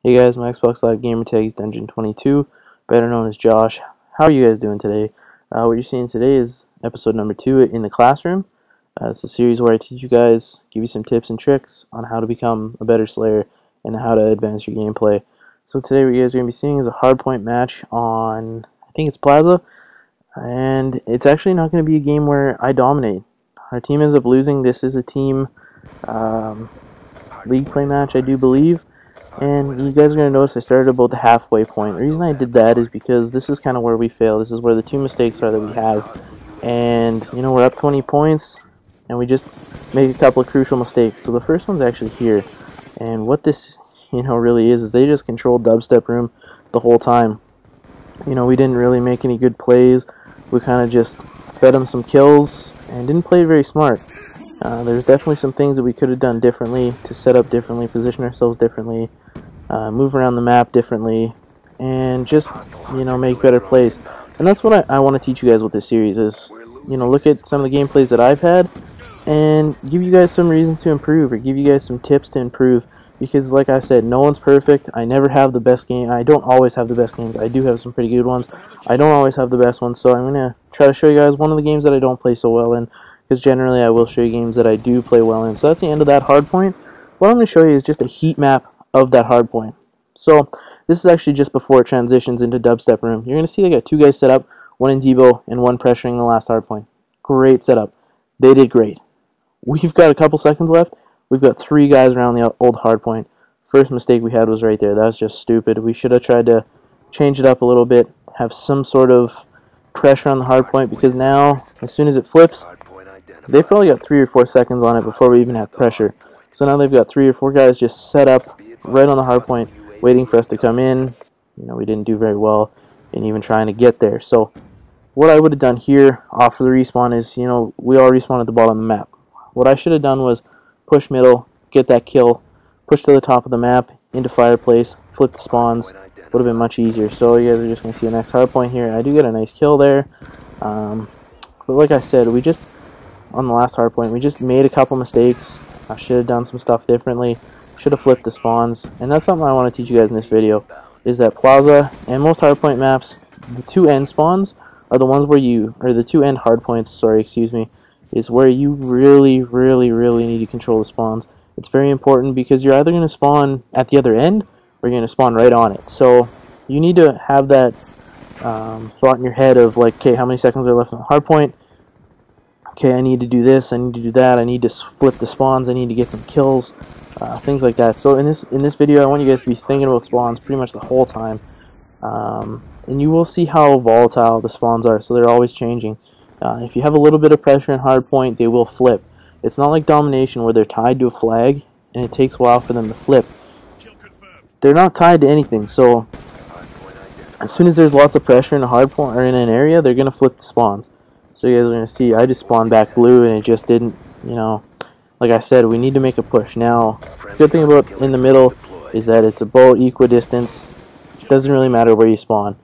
Hey guys, my Xbox Live Gamertag is Dungeon 22, better known as Josh. How are you guys doing today? What you're seeing today is episode number 2 in the classroom. It's a series where I teach you guys, give you some tips and tricks on how to become a better Slayer and how to advance your gameplay. So today what you guys are going to be seeing is a hardpoint match on, I think it's Plaza, and it's actually not going to be a game where I dominate. Our team ends up losing. This is a team league play match, I do believe. And you guys are going to notice I started about the halfway point. The reason I did that is because this is kind of where we fail. This is where the two mistakes are that we have. And, you know, we're up 20 points, and we just make a couple of crucial mistakes. So the first one's actually here. And what this, really is they just controlled Dubstep Room the whole time. We didn't really make any good plays. We kind of just fed them some kills and didn't play very smart. There's definitely some things that we could have done differently to set up differently, position ourselves differently, move around the map differently, and just, make better plays. And that's what I want to teach you guys with this series is, look at some of the gameplays that I've had and give you guys some reasons to improve or give you guys some tips to improve. Because like I said, no one's perfect. I never have the best game. I don't always have the best games. I do have some pretty good ones. I don't always have the best ones. So I'm going to try to show you guys one of the games that I don't play so well in. Because generally I will show you games that I do play well in. So that's the end of that hard point. What I'm going to show you is just a heat map of that hard point. So this is actually just before it transitions into Dubstep Room. You're going to see I got two guys set up, one in Debo and one pressuring the last hard point. Great setup. They did great. We've got a couple seconds left. We've got three guys around the old hard point. First mistake we had was right there. That was just stupid. We should have tried to change it up a little bit, have some sort of pressure on the hard point, because now, as soon as it flips, they've probably got 3 or 4 seconds on it before we even have pressure. So now they've got 3 or 4 guys just set up right on the hard point, waiting for us to come in. We didn't do very well in even trying to get there. So what I would have done here off of the respawn is, we all respawn at the bottom of the map. What I should have done was push middle, get that kill, push to the top of the map, into fireplace, flip the spawns. Would have been much easier. So you guys are just going to see a next hard point here. I do get a nice kill there. But like I said, we just, on the last hard point, we just made a couple mistakes. I should have done some stuff differently. Should have flipped the spawns. And that's something I want to teach you guys in this video, is that Plaza and most hardpoint maps, the two end spawns are the ones where the two end hardpoints, is where you really, really, really need to control the spawns. It's very important because you're either going to spawn at the other end or you're going to spawn right on it. So you need to have that thought in your head of like, okay, how many seconds are left on the hardpoint? Okay, I need to do this, I need to do that, I need to flip the spawns, I need to get some kills, things like that. So in this video, I want you guys to be thinking about spawns pretty much the whole time. And you will see how volatile the spawns are, so they're always changing. If you have a little bit of pressure in hardpoint, they will flip. It's not like domination where they're tied to a flag and it takes a while for them to flip. They're not tied to anything, so as soon as there's lots of pressure in a hardpoint or in an area, they're going to flip the spawns. So you guys are going to see, I just spawned back blue and it just didn't, like I said, we need to make a push. Now, the good thing about in the middle is that it's about equidistance. It doesn't really matter where you spawn.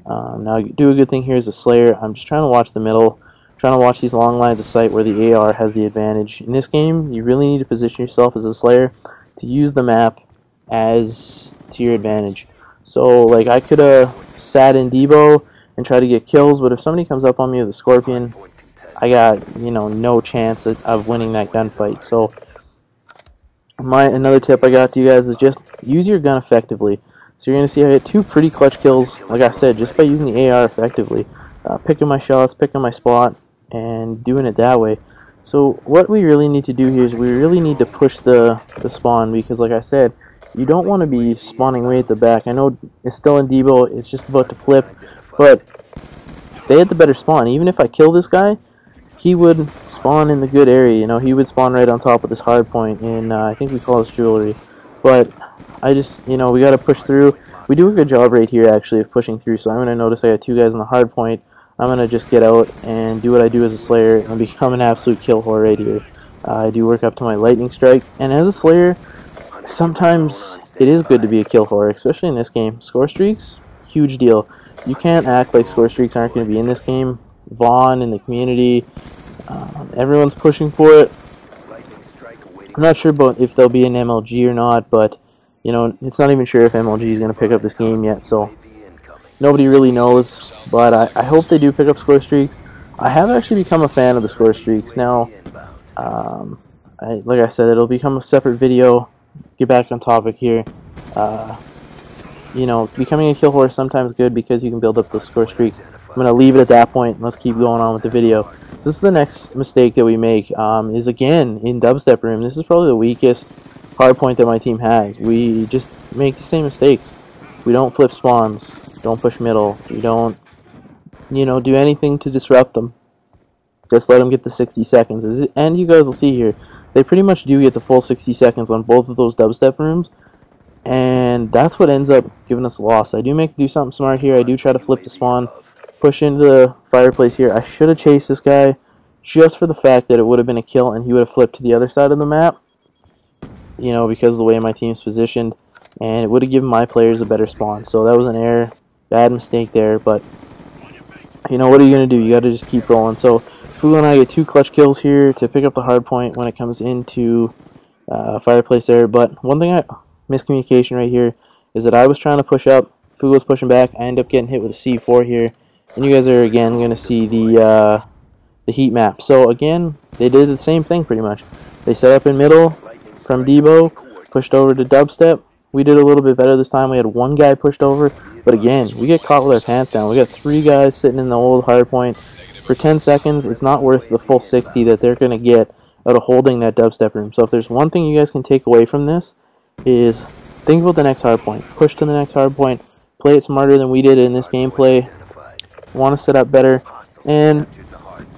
Now, do a good thing here as a Slayer. I'm just trying to watch the middle, trying to watch these long lines of sight where the AR has the advantage. In this game, you really need to position yourself as a Slayer to use the map as to your advantage. So, like, I could have sat in Debo and try to get kills, but if somebody comes up on me with a Scorpion, I got, no chance of winning that gunfight. So, another tip I got to you guys is just use your gun effectively. So you're going to see I get 2 pretty clutch kills, like I said, just by using the AR effectively. Picking my shots, picking my spot, and doing it that way. So what we really need to do here is we really need to push the spawn, because like I said, you don't want to be spawning way at the back. I know it's still in Debo, it's just about to flip, but they had the better spawn. Even if I kill this guy, he would spawn in the good area. He would spawn right on top of this hard point in, I think we call this jewelry. But I just, we got to push through. We do a good job right here, actually, of pushing through. So I'm going to notice I got 2 guys on the hard point. I'm going to just get out and do what I do as a Slayer and become an absolute kill whore right here. I do work up to my lightning strike. And as a Slayer, sometimes it is good to be a kill whore, especially in this game. Score streaks, huge deal. You can't act like score streaks aren't going to be in this game. Vaughn in the community, everyone's pushing for it. I'm not sure about if there'll be an MLG or not, but You know, it's not even sure if MLG is going to pick up this game yet, so nobody really knows. But I hope they do pick up score streaks. I have actually become a fan of the score streaks. Now, like I said, it'll become a separate video. Get back on topic here. You know, becoming a kill horse is sometimes good because you can build up those score streaks. I'm going to leave it at that point, and let's keep going on with the video. So this is the next mistake that we make, is again in dubstep room. This is probably the weakest hard point that my team has. We just make the same mistakes. We don't flip spawns, don't push middle, we don't, you know, do anything to disrupt them. Just let them get the 60 seconds. And you guys will see here, they pretty much do get the full 60 seconds on both of those dubstep rooms. And that's what ends up giving us a loss. I do do something smart here. I do try to flip the spawn, push into the fireplace here. I should have chased this guy just for the fact that it would have been a kill and he would have flipped to the other side of the map. You know, because of the way my team's positioned. And it would have given my players a better spawn. So that was an error. Bad mistake there. But, you know, what are you going to do? You got to just keep rolling. So Fugo and I get 2 clutch kills here to pick up the hard point when it comes into fireplace there. But one thing miscommunication right here is that I was trying to push up, Fugo was pushing back, I end up getting hit with a C4 here, and you guys are again going to see the heat map. So again, they did the same thing pretty much. They set up in middle from Debo, pushed over to dubstep. We did a little bit better this time. We had 1 guy pushed over, but again, we get caught with our pants down. We got 3 guys sitting in the old hard point for 10 seconds. It's not worth the full 60 that they're going to get out of holding that dubstep room. So if there's one thing you guys can take away from this, is think about the next hard point. Push to the next hard point. Play it smarter than we did in this gameplay. Want to set up better. And,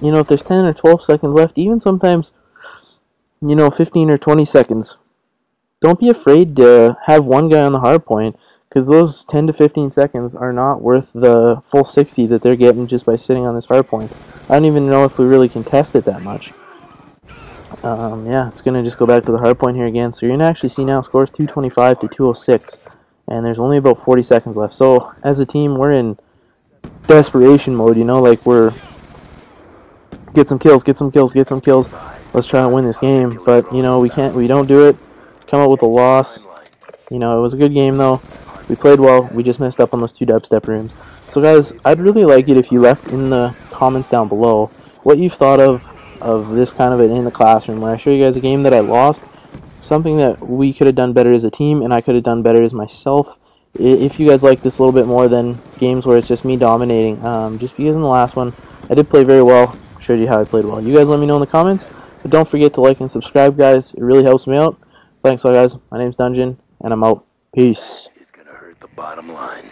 you know, if there's 10 or 12 seconds left, even sometimes, you know, 15 or 20 seconds, don't be afraid to have 1 guy on the hard point, because those 10 to 15 seconds are not worth the full 60 that they're getting just by sitting on this hard point. I don't even know if we really contest it that much. Yeah, it's going to just go back to the hard point here again. So you're going to actually see now scores 225 to 206. And there's only about 40 seconds left. So as a team, we're in desperation mode, you know, like we're get some kills, get some kills, get some kills. Let's try to win this game. But, you know, we don't do it. Come up with a loss. You know, it was a good game though. We played well. We just messed up on those 2 dubstep rooms. So guys, I'd really like it if you left in the comments down below what you've thought of this kind of in the classroom, where I show you guys a game that I lost, something that we could have done better as a team and I could have done better as myself. If you guys like this a little bit more than games where it's just me dominating, just because in the last one I did play very well, showed you how I played well. You guys let me know in the comments, but don't forget to like and subscribe, guys. It really helps me out. Thanks a lot, guys. My name's Dungeon, and I'm out. Peace. It's gonna hurt the bottom line.